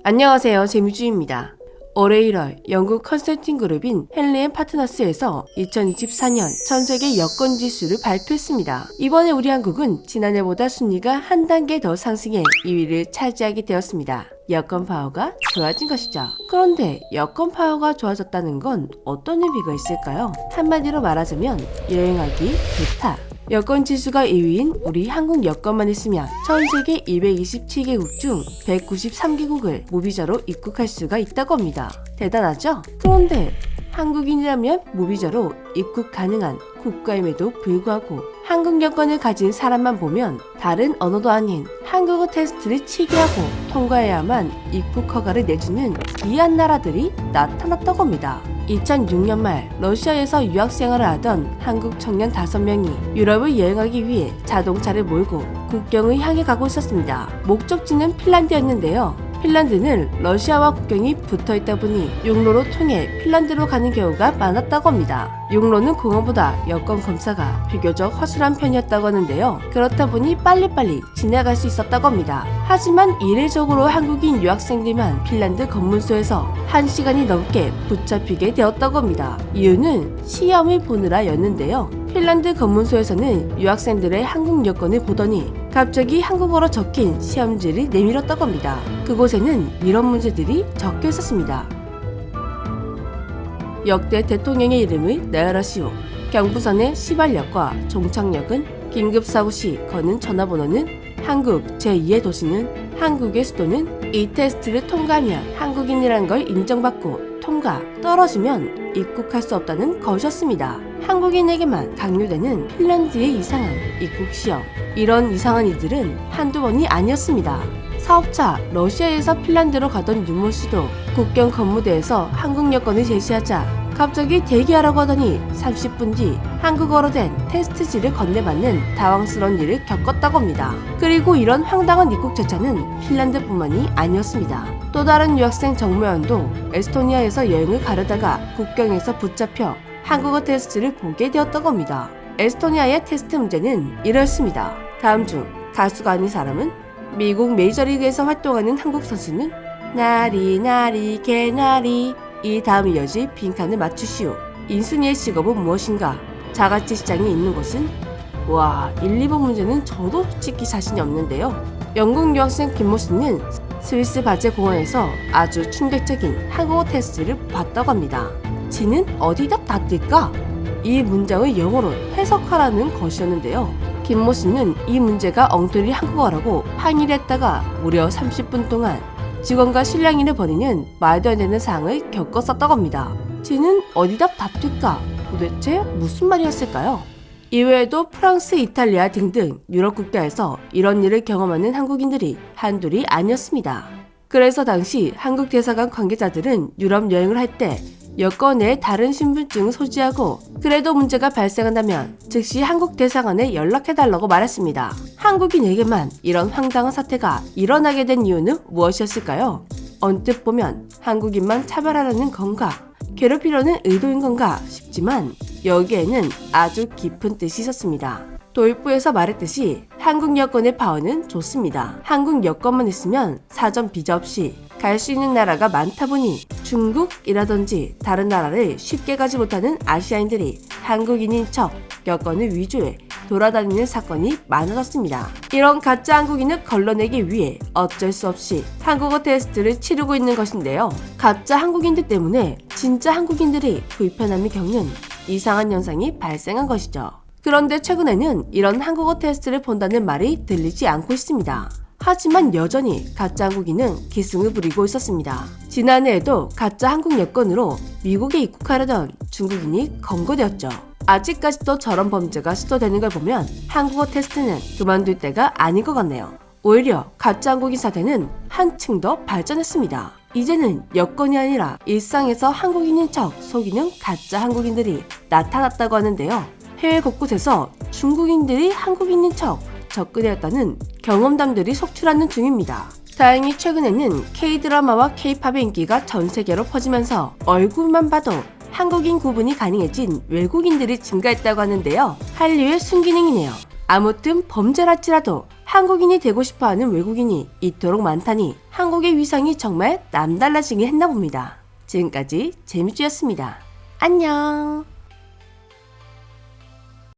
안녕하세요, 재미주입니다. 올해 1월 영국 컨설팅 그룹인 헨리 앤 파트너스에서 2024년 전세계 여건 지수를 발표했습니다. 이번에 우리 한국은 지난해보다 순위가 한 단계 더 상승해 2위를 차지하게 되었습니다. 여건 파워가 좋아진 것이죠. 그런데 여건 파워가 좋아졌다는 건 어떤 의미가 있을까요? 한마디로 말하자면 여행하기 좋다. 여건 지수가 2위인 우리 한국 여건만 있으면 전 세계 227개국 중 193개국을 무비자로 입국할 수가 있다고 합니다. 대단하죠? 그런데 한국인이라면 무비자로 입국 가능한 국가임에도 불구하고 한국 여건을 가진 사람만 보면 다른 언어도 아닌 한국어 테스트를 치게 하고 통과해야만 입국 허가를 내주는 기이한 나라들이 나타났다고 합니다. 2006년 말 러시아에서 유학생활을 하던 한국 청년 5명이 유럽을 여행하기 위해 자동차를 몰고 국경을 향해 가고 있었습니다. 목적지는 핀란드였는데요. 핀란드는 러시아와 국경이 붙어있다 보니 육로로 통해 핀란드로 가는 경우가 많았다고 합니다. 육로는 공항보다 여권 검사가 비교적 허술한 편이었다고 하는데요. 그렇다 보니 빨리빨리 지나갈 수 있었다고 합니다. 하지만 이례적으로 한국인 유학생들만 핀란드 검문소에서 1시간이 넘게 붙잡히게 되었다고 합니다. 이유는 시험을 보느라 였는데요. 핀란드 검문소에서는 유학생들의 한국 여권을 보더니 갑자기 한국어로 적힌 시험지를 내밀었다고 합니다. 그곳에는 이런 문제들이 적혀 있었습니다. 역대 대통령의 이름을 나열하시오. 경부선의 시발역과 종착역은 긴급사고 시 거는 전화번호는 한국 제2의 도시는 한국의 수도는 이 테스트를 통과하면 한국인이라는 걸 인정받고 통과 떨어지면 입국할 수 없다는 것이었습니다. 한국인에게만 강요되는 핀란드의 이상한 입국 시험. 이런 이상한 이들은 한두 번이 아니었습니다. 사업차 러시아에서 핀란드로 가던 윤모 씨도 국경 검무대에서 한국 여권을 제시하자 갑자기 대기하라고 하더니 30분 뒤 한국어로 된 테스트지를 건네받는 당황스러운 일을 겪었다고 합니다. 그리고 이런 황당한 입국 절차는 핀란드뿐만이 아니었습니다. 또 다른 유학생 정모연도 에스토니아에서 여행을 가려다가 국경에서 붙잡혀 한국어 테스트를 보게 되었다고 합니다. 에스토니아의 테스트 문제는 이렇습니다. 다음 중 가수가 아닌 사람은 미국 메이저리그에서 활동하는 한국 선수는 나리 나리 개나리 이 다음 이어질 빈칸을 맞추시오. 인순이의 직업은 무엇인가? 자갈치 시장이 있는 곳은? 와, 1, 2번 문제는 저도 솔직히 자신이 없는데요. 영국 유학생 김모 씨는 스위스 바제 공항에서 아주 충격적인 한국어 테스트를 봤다고 합니다. 지는 어디다 닿을까? 이 문장을 영어로 해석하라는 것이었는데요. 김모 씨는 이 문제가 엉터리 한국어라고 항의를 했다가 무려 30분 동안 직원과 실랑이를 벌이는 말도 안 되는 상황을 겪었었다고 합니다. 지는 어디다 닿을까? 도대체 무슨 말이었을까요? 이외에도 프랑스, 이탈리아 등등 유럽 국가에서 이런 일을 경험하는 한국인들이 한둘이 아니었습니다. 그래서 당시 한국 대사관 관계자들은 유럽 여행을 할 때 여권에 다른 신분증을 소지하고 그래도 문제가 발생한다면 즉시 한국 대사관에 연락해달라고 말했습니다. 한국인에게만 이런 황당한 사태가 일어나게 된 이유는 무엇이었을까요? 언뜻 보면 한국인만 차별하려는 건가? 괴롭히려는 의도인 건가 싶지만 여기에는 아주 깊은 뜻이 있었습니다. 도입부에서 말했듯이 한국 여권의 파워는 좋습니다. 한국 여권만 있으면 사전 비자 없이 갈 수 있는 나라가 많다 보니 중국이라든지 다른 나라를 쉽게 가지 못하는 아시아인들이 한국인인 척 여권을 위조해 돌아다니는 사건이 많아졌습니다. 이런 가짜 한국인을 걸러내기 위해 어쩔 수 없이 한국어 테스트를 치르고 있는 것인데요. 가짜 한국인들 때문에 진짜 한국인들이 불편함을 겪는 이상한 현상이 발생한 것이죠. 그런데 최근에는 이런 한국어 테스트를 본다는 말이 들리지 않고 있습니다. 하지만 여전히 가짜 한국인은 기승을 부리고 있었습니다. 지난해에도 가짜 한국 여권으로 미국에 입국하려던 중국인이 검거되었죠. 아직까지도 저런 범죄가 시도되는 걸 보면 한국어 테스트는 그만둘 때가 아닌 것 같네요. 오히려 가짜 한국인 사태는 한층 더 발전했습니다. 이제는 여권이 아니라 일상에서 한국인인 척 속이는 가짜 한국인들이 나타났다고 하는데요. 해외 곳곳에서 중국인들이 한국인인 척 접근되었다는 경험담들이 속출하는 중입니다. 다행히 최근에는 K-드라마와 K-팝의 인기가 전 세계로 퍼지면서 얼굴만 봐도 한국인 구분이 가능해진 외국인들이 증가했다고 하는데요. 한류의 순기능이네요. 아무튼 범죄랄지라도 한국인이 되고 싶어하는 외국인이 이토록 많다니 한국의 위상이 정말 남달라지게 했나 봅니다. 지금까지 재미쥐였습니다. 안녕.